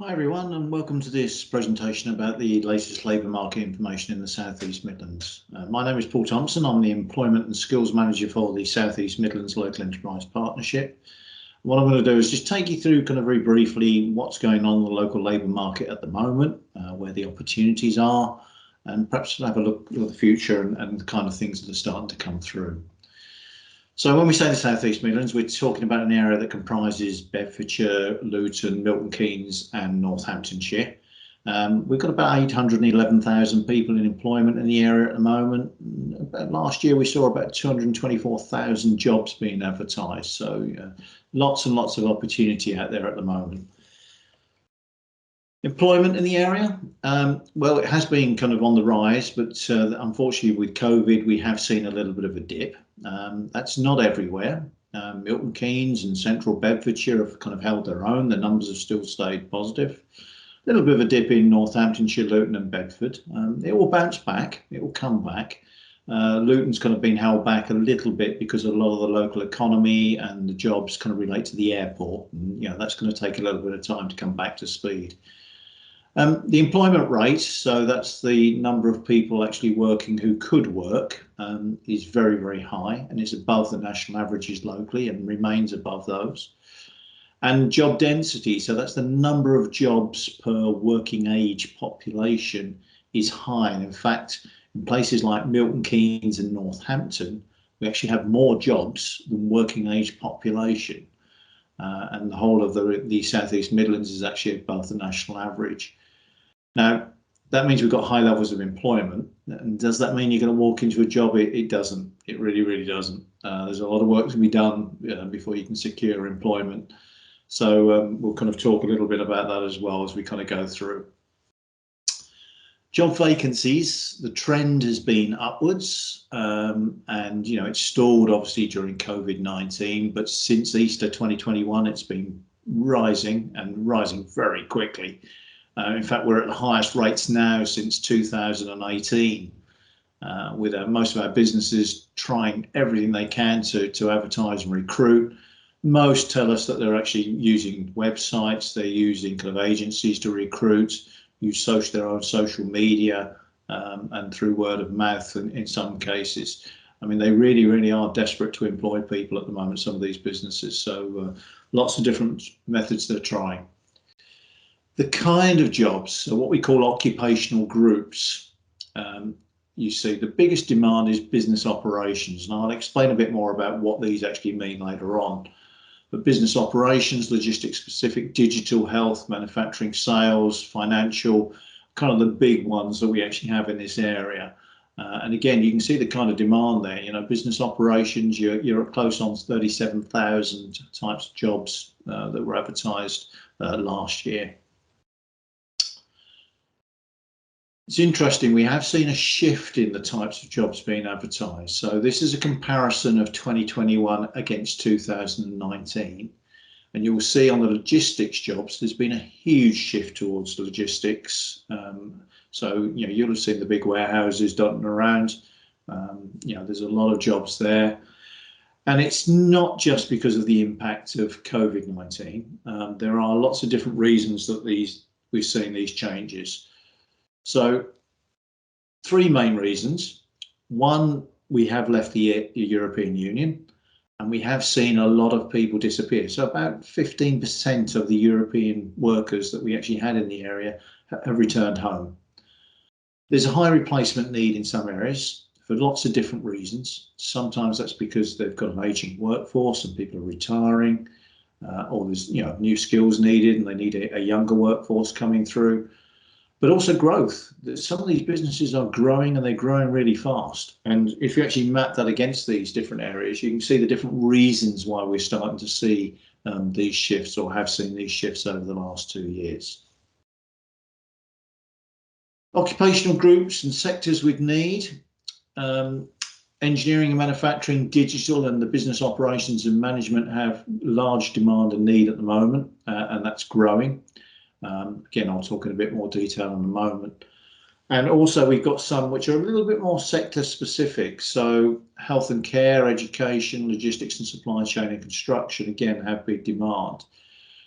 Hi everyone, and welcome to this presentation about the latest labour market information in the South East Midlands. My name is Paul Thompson. I'm the Employment and Skills Manager for the South East Midlands Local Enterprise Partnership. What I'm going to do is just take you through kind of very briefly what's going on in the local labour market at the moment, where the opportunities are, and perhaps have a look at the future and the kind of things that are starting to come through. So when we say the South East Midlands, we're talking about an area that comprises Bedfordshire, Luton, Milton Keynes and Northamptonshire. We've got about 811,000 people in employment in the area at the moment. Last year we saw about 224,000 jobs being advertised, so lots and lots of opportunity out there at the moment. Employment in the area, well, it has been kind of on the rise, but unfortunately with COVID we have seen a little bit of a dip. That's not everywhere. Milton Keynes and central Bedfordshire have kind of held their own. The numbers have still stayed positive. A little bit of a dip in Northamptonshire, Luton and Bedford. It will bounce back, it will come back. Luton's kind of been held back a little bit because a lot of the local economy and the jobs kind of relate to the airport. And, that's going to take a little bit of time to come back to speed. The employment rate, so that's the number of people actually working who could work, is very, very high and is above the national averages locally and remains above those. And job density, so that's the number of jobs per working age population, is high. And in fact, in places like Milton Keynes and Northampton, we actually have more jobs than working age population. And the whole of the South East Midlands is actually above the national average. Now, that means we've got high levels of employment. And does that mean you're going to walk into a job? It doesn't. It really, really doesn't. There's a lot of work to be done before you can secure employment. So we'll kind of talk a little bit about that as well as we kind of go through. Job vacancies, the trend has been upwards, and it's stalled obviously during COVID-19, but since Easter 2021 it's been rising and rising very quickly. In fact, we're at the highest rates now since 2018, with most of our businesses trying everything they can to advertise and recruit. Most tell us that they're actually using websites, they're using kind of agencies to recruit, use their own social media, and through word of mouth in some cases. I mean, they really, really are desperate to employ people at the moment, some of these businesses. So lots of different methods they're trying. The kind of jobs, so what we call occupational groups, you see the biggest demand is business operations. And I'll explain a bit more about what these actually mean later on. But business operations, logistics specific, digital, health, manufacturing, sales, financial, kind of the big ones that we actually have in this area. And again, you can see the kind of demand there. Business operations, you're close on 37,000 types of jobs that were advertised last year. It's interesting, we have seen a shift in the types of jobs being advertised. So this is a comparison of 2021 against 2019. And you will see on the logistics jobs, there's been a huge shift towards logistics. So, you'll have seen the big warehouses dotted around. There's a lot of jobs there. And it's not just because of the impact of COVID-19. There are lots of different reasons that we've seen these changes. So 3 main reasons. One, we have left the European Union and we have seen a lot of people disappear. So about 15% of the European workers that we actually had in the area have returned home. There's a high replacement need in some areas for lots of different reasons. Sometimes that's because they've got an aging workforce and people are retiring, or there's new skills needed and they need a younger workforce coming through. But also growth. Some of these businesses are growing and they're growing really fast. And if you actually map that against these different areas, you can see the different reasons why we're starting to see these shifts, or have seen these shifts over the last 2 years. Occupational groups and sectors with need. Engineering and manufacturing, digital and the business operations and management have large demand and need at the moment, and that's growing. Again, I'll talk in a bit more detail in a moment. And also we've got some which are a little bit more sector specific. So health and care, education, logistics and supply chain and construction, again, have big demand.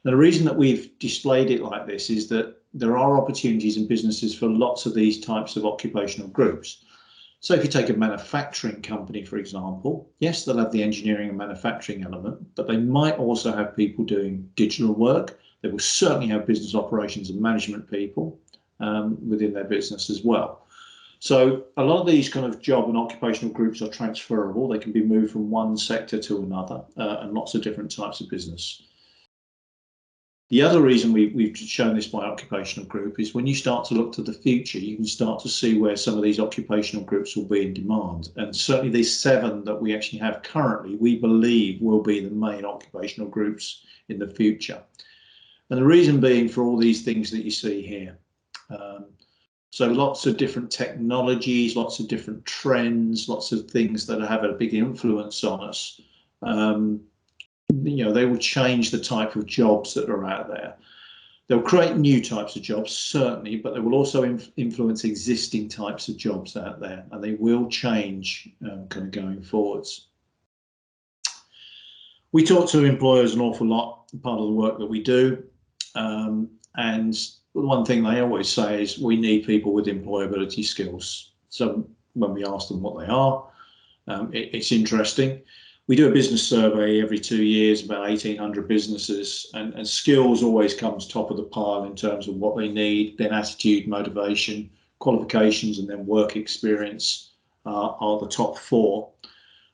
Now, the reason that we've displayed it like this is that there are opportunities in businesses for lots of these types of occupational groups. So if you take a manufacturing company, for example, yes, they'll have the engineering and manufacturing element, but they might also have people doing digital work. They will certainly have business operations and management people within their business as well. So a lot of these kind of job and occupational groups are transferable. They can be moved from one sector to another and lots of different types of business. The other reason we've shown this by occupational group is when you start to look to the future, you can start to see where some of these occupational groups will be in demand. And certainly these 7 that we actually have currently, we believe will be the main occupational groups in the future. And the reason being for all these things that you see here. So lots of different technologies, lots of different trends, lots of things that have a big influence on us. You know, they will change the type of jobs that are out there. They'll create new types of jobs, certainly, but they will also influence existing types of jobs out there, and they will change kind of going forwards. We talk to employers an awful lot, part of the work that we do, and one thing they always say is we need people with employability skills. So when we ask them what they are, it's interesting. We do a business survey every 2 years, about 1,800 businesses, and skills always comes top of the pile in terms of what they need. Then attitude, motivation, qualifications, and then work experience are the top 4.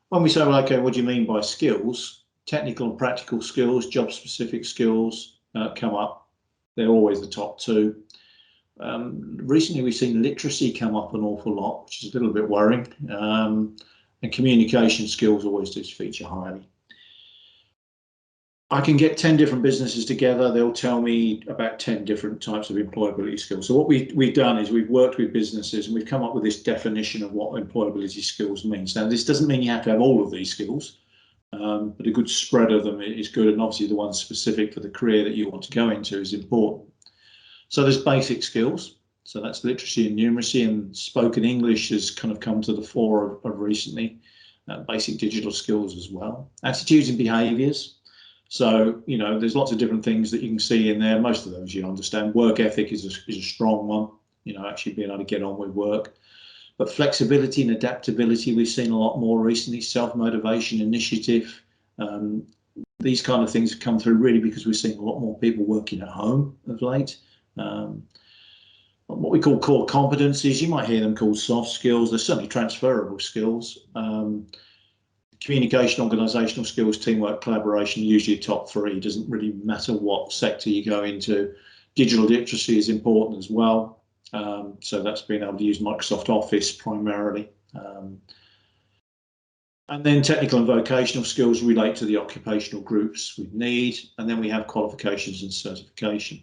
When we say, well, okay, what do you mean by skills? Technical and practical skills, job-specific skills come up. They're always the top 2. Recently, we've seen literacy come up an awful lot, which is a little bit worrying. And communication skills always do feature highly. I can get 10 different businesses together. They'll tell me about 10 different types of employability skills. So what we've done is we've worked with businesses and we've come up with this definition of what employability skills means. Now, this doesn't mean you have to have all of these skills, but a good spread of them is good. And obviously the ones specific for the career that you want to go into is important. So there's basic skills. So that's literacy and numeracy, and spoken English has kind of come to the fore of recently. Basic digital skills as well. Attitudes and behaviours. So, you know, there's lots of different things that you can see in there. Most of those you understand. Work ethic is a strong one, you know, actually being able to get on with work. But flexibility and adaptability, we've seen a lot more recently. Self-motivation, initiative. These kind of things have come through really because we're seeing a lot more people working at home of late. What we call core competencies, you might hear them called soft skills. They're certainly transferable skills. Communication, organisational skills, teamwork, collaboration, usually top 3. It doesn't really matter what sector you go into. Digital literacy is important as well. So that's being able to use Microsoft Office primarily. And then technical and vocational skills relate to the occupational groups we need. And then we have qualifications and certification.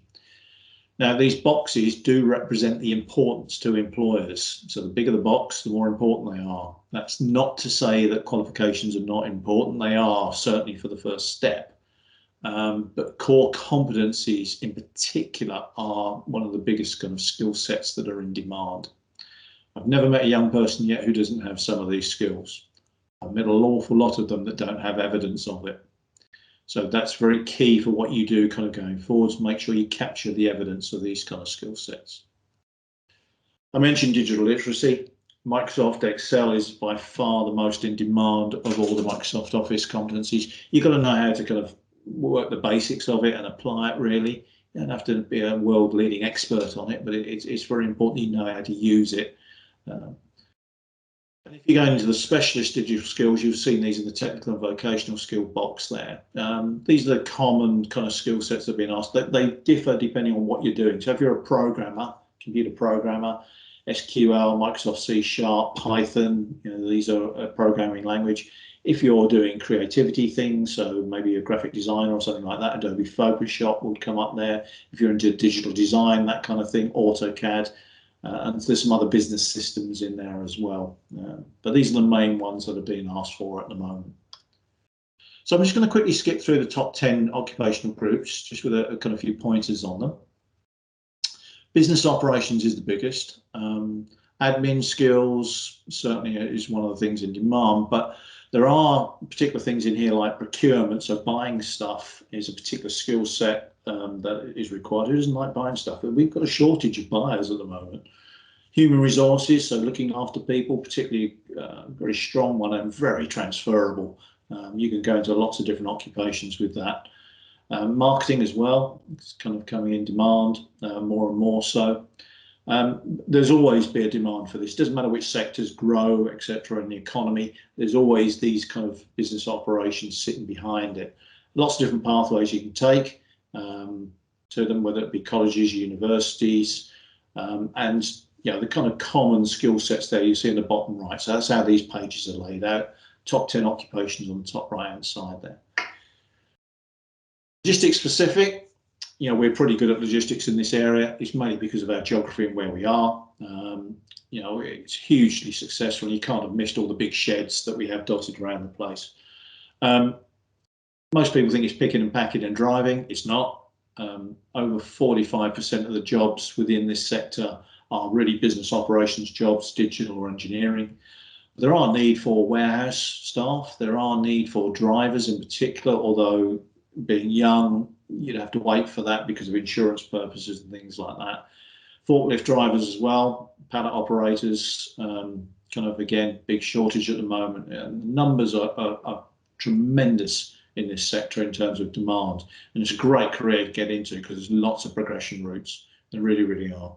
Now, these boxes do represent the importance to employers. So the bigger the box, the more important they are. That's not to say that qualifications are not important. They are, certainly for the first step. But core competencies in particular are one of the biggest kind of skill sets that are in demand. I've never met a young person yet who doesn't have some of these skills. I've met an awful lot of them that don't have evidence of it. So that's very key for what you do kind of going forwards. Make sure you capture the evidence of these kind of skill sets. I mentioned digital literacy. Microsoft Excel is by far the most in demand of all the Microsoft Office competencies. You've got to know how to kind of work the basics of it and apply it really. You don't have to be a world leading expert on it, but it's very important you know how to use it. And if you go into the specialist digital skills, you've seen these in the technical and vocational skill box there. These are the common kind of skill sets that have been asked. They differ depending on what you're doing. So if you're a programmer, computer programmer, SQL, Microsoft C#, Python, you know, these are a programming language. If you're doing creativity things, so maybe a graphic designer or something like that, Adobe Photoshop would come up there. If you're into digital design, that kind of thing, AutoCAD. And there's some other business systems in there as well. But these are the main ones that are being asked for at the moment. So I'm just going to quickly skip through the top 10 occupational groups, just with a kind of few pointers on them. Business operations is the biggest. Admin skills certainly is one of the things in demand, but There are particular things in here like procurement, so buying stuff is a particular skill set that is required. Who doesn't like buying stuff? But we've got a shortage of buyers at the moment. Human resources, so looking after people, particularly a very strong one and very transferable. You can go into lots of different occupations with that. Marketing as well, it's kind of coming in demand more and more so. There's always be a demand for this. Doesn't matter which sectors grow, etc. in the economy, there's always these kind of business operations sitting behind it. Lots of different pathways you can take to them, whether it be colleges, universities, and the kind of common skill sets there you see in the bottom right. So that's how these pages are laid out. Top 10 occupations on the top right hand side there. Logistics specific, we're pretty good at logistics in this area. It's mainly because of our geography and where we are. It's hugely successful. You can't have missed all the big sheds that we have dotted around the place. Most people think it's picking and packing and driving. It's not. Over 45% of the jobs within this sector are really business operations jobs, digital or engineering. There are need for warehouse staff. There are need for drivers in particular, although being young, you'd have to wait for that because of insurance purposes and things like that. Forklift drivers as well, pallet operators, kind of again, big shortage at the moment. And the numbers are tremendous in this sector in terms of demand. And it's a great career to get into because there's lots of progression routes. There really, really are.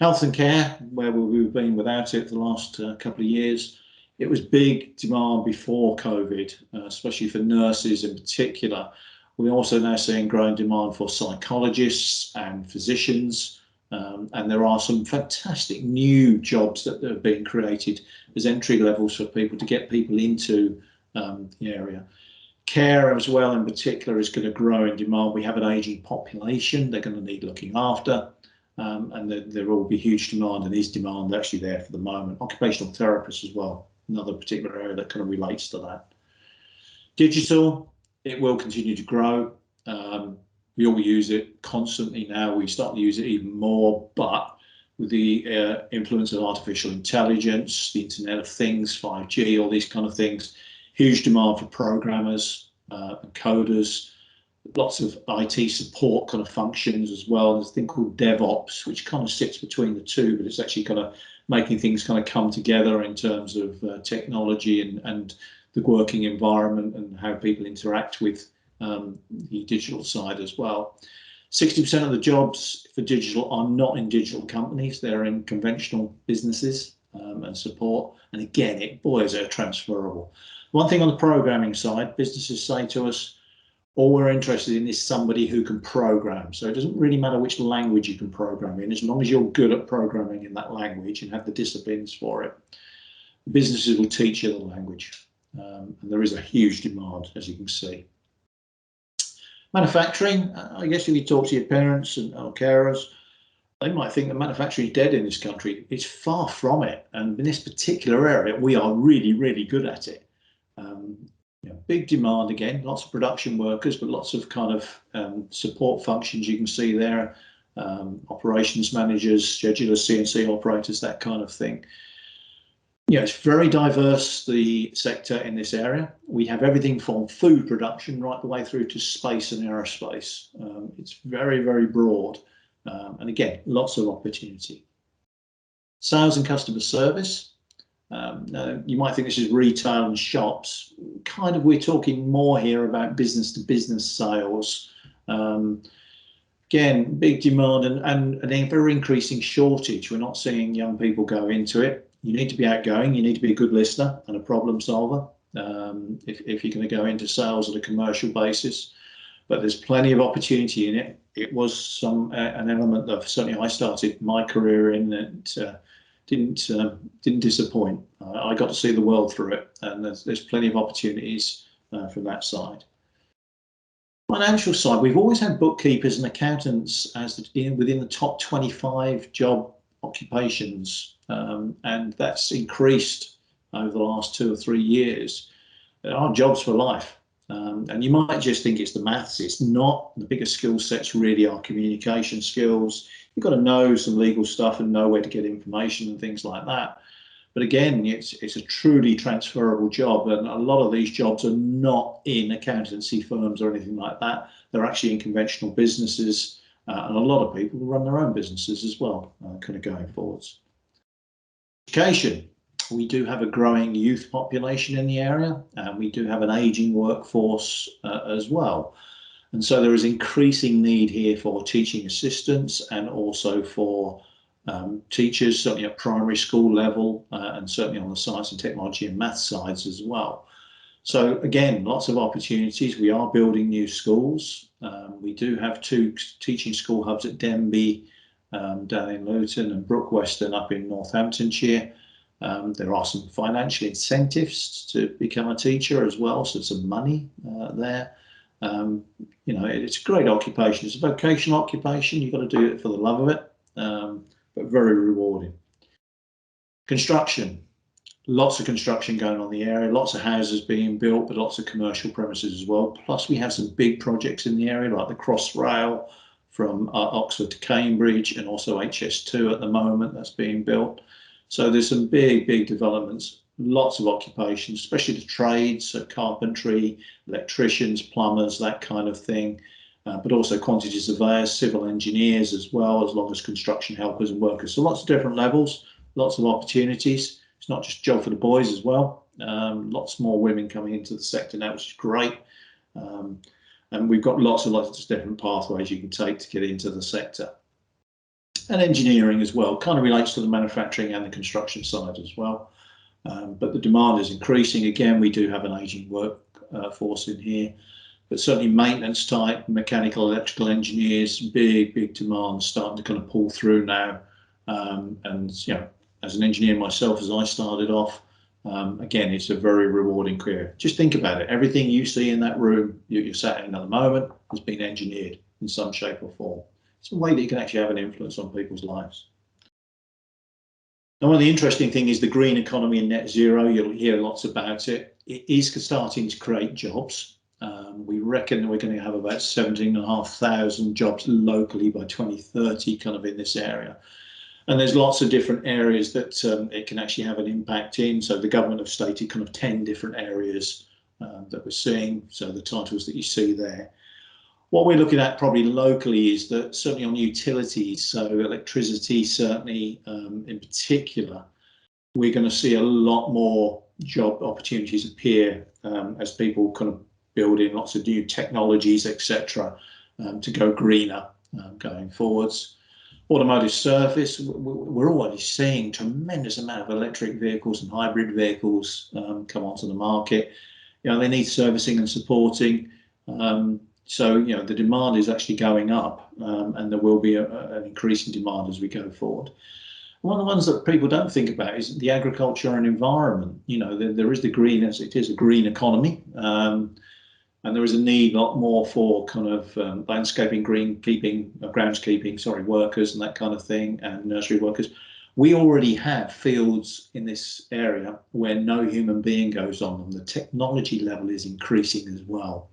Health and care, where we've been without it for the last couple of years. It was big demand before COVID, especially for nurses in particular. We're also now seeing growing demand for psychologists and physicians. And there are some fantastic new jobs that are being created as entry levels for people to get people into the area. Care as well in particular is going to grow in demand. We have an aging population. They're going to need looking after. And there will be huge demand, and is demand actually there for the moment. Occupational therapists as well, another particular area that kind of relates to that. Digital, it will continue to grow. We all use it constantly now. We start to use it even more, but with the influence of artificial intelligence, the Internet of Things, 5G, all these kind of things, huge demand for programmers and coders. Lots of IT support kind of functions as well. There's a thing called DevOps, which kind of sits between the two, but it's actually kind of making things kind of come together in terms of technology and the working environment and how people interact with the digital side as well. 60% of the jobs for digital are not in digital companies. They're in conventional businesses and support. And again, boy, they're transferable. One thing on the programming side, businesses say to us, all we're interested in is somebody who can program. So it doesn't really matter which language you can program in, as long as you're good at programming in that language and have the disciplines for it. Businesses will teach you the language. And there is a huge demand, as you can see. Manufacturing, I guess if you talk to your parents and carers, they might think that manufacturing is dead in this country. It's far from it. And in this particular area, we are really, really good at it. Big demand again, lots of production workers, but lots of kind of support functions you can see there. Operations managers, schedulers, CNC operators, that kind of thing. It's very diverse, the sector in this area. We have everything from food production right the way through to space and aerospace. It's very, very broad. And again, lots of opportunity. Sales and customer service. You might think this is retail and shops. Kind of, we're talking more here about business to business sales. Again, big demand and an ever increasing shortage. We're not seeing young people go into it. You need to be outgoing. You need to be a good listener and a problem solver if you're going to go into sales at a commercial basis. But there's plenty of opportunity in it. It was an element that certainly I started my career in that didn't disappoint. I got to see the world through it, and there's plenty of opportunities from that side. Financial side, we've always had bookkeepers and accountants within the top 25 job occupations, and that's increased over the last 2 or 3 years. There are jobs for life, and you might just think it's the maths. It's not. The bigger skill sets really are communication skills. You've got to know some legal stuff and know where to get information and things like that. But again, it's a truly transferable job, and a lot of these jobs are not in accountancy firms or anything like that. They're actually in conventional businesses, and a lot of people run their own businesses as well, kind of going forwards. Education. We do have a growing youth population in the area, and we do have an ageing workforce as well. And so there is increasing need here for teaching assistants and also for teachers, certainly at primary school level, and certainly on the science and technology and maths sides as well. So again, lots of opportunities. We are building new schools. We do have 2 teaching school hubs at Denby, down in Luton, and Brookweston up in Northamptonshire. There are some financial incentives to become a teacher as well, so some money there. You know, it's a great occupation. It's a vocational occupation. You've got to do it for the love of it, but very rewarding. Construction. Lots of construction going on in the area, lots of houses being built, but lots of commercial premises as well. Plus we have some big projects in the area like the Crossrail from Oxford to Cambridge, and also HS2 at the moment that's being built. So there's some big developments, lots of occupations, especially the trades, so carpentry, electricians, plumbers, that kind of thing, but also quantity surveyors, civil engineers as well, as long as construction helpers and workers. So lots of different levels, lots of opportunities. It's not just a job for the boys as well. Lots more women coming into the sector now, which is great. And we've got lots of different pathways you can take to get into the sector. And engineering as well, kind of relates to the manufacturing and the construction side as well. But the demand is increasing. Again, we do have an ageing workforce in here, but certainly maintenance type, mechanical, electrical engineers, big demand starting to kind of pull through now. And you know, as an engineer myself, as I started off, again, it's a very rewarding career. Just think about it. Everything you see in that room you're sat in at the moment has been engineered in some shape or form. It's a way that you can actually have an influence on people's lives. Now, one of the interesting things is the green economy and net zero. You'll hear lots about it. It is starting to create jobs. We reckon we're going to have about 17,500 jobs locally by 2030, kind of in this area. And there's lots of different areas that it can actually have an impact in. So the government have stated kind of 10 different areas that we're seeing. So the titles that you see there. What we're looking at probably locally is that certainly on utilities, so electricity certainly in particular, we're going to see a lot more job opportunities appear as people kind of build in lots of new technologies, etc., to go greener going forwards. Automotive service, we're already seeing tremendous amount of electric vehicles and hybrid vehicles come onto the market. You know, they need servicing and supporting. So, you know, the demand is actually going up, and there will be an increasing demand as we go forward. One of the ones that people don't think about is the agriculture and environment. You know, there is the green, as it is a green economy, and there is a need a lot more for kind of landscaping, greenkeeping, groundskeeping, sorry, workers and that kind of thing, and nursery workers. We already have fields in this area where no human being goes on them. The technology level is increasing as well.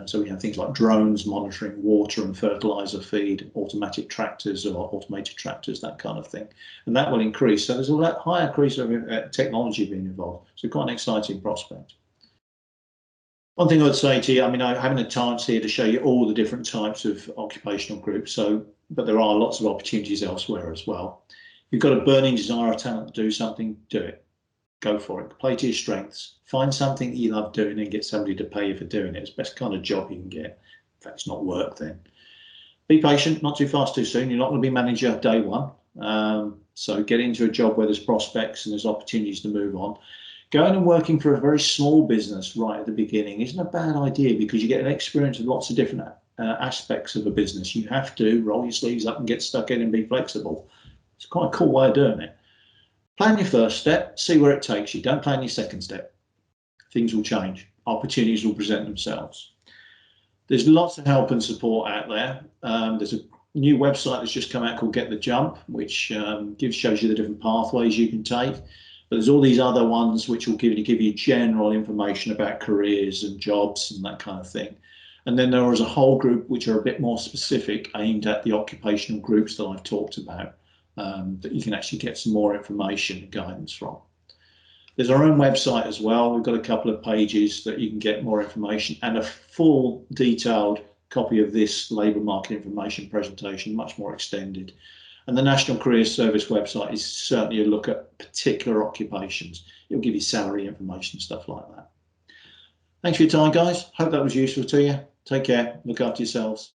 So we have things like drones monitoring water and fertilizer feed, automatic tractors or automated tractors, that kind of thing. And that will increase. So there's a lot higher increase of technology being involved. So quite an exciting prospect. One thing I'd say to you, I mean, I haven't had time here to show you all the different types of occupational groups, but there are lots of opportunities elsewhere as well. You've got a burning desire of talent to do something, do it. Go for it. Play to your strengths. Find something that you love doing and get somebody to pay you for doing it. It's the best kind of job you can get. In fact, it's not work then. Be patient, not too fast, too soon. You're not going to be manager day one. So get into a job where there's prospects and there's opportunities to move on. Going and working for a very small business right at the beginning isn't a bad idea, because you get an experience of lots of different aspects of a business. You have to roll your sleeves up and get stuck in and be flexible. It's quite a cool way of doing it. Plan your first step, see where it takes you. Don't plan your second step. Things will change. Opportunities will present themselves. There's lots of help and support out there. There's a new website that's just come out called Get the Jump, which shows you the different pathways you can take. But there's all these other ones which will give you general information about careers and jobs and that kind of thing. And then there is a whole group which are a bit more specific, aimed at the occupational groups that I've talked about. that you can actually get some more information and guidance from. There's our own website as well. We've got a couple of pages that you can get more information and a full detailed copy of this labour market information presentation, much more extended. And the National Careers Service website is certainly a look at particular occupations. It'll give you salary information, stuff like that. Thanks for your time, guys. Hope that was useful to you. Take care. Look after yourselves.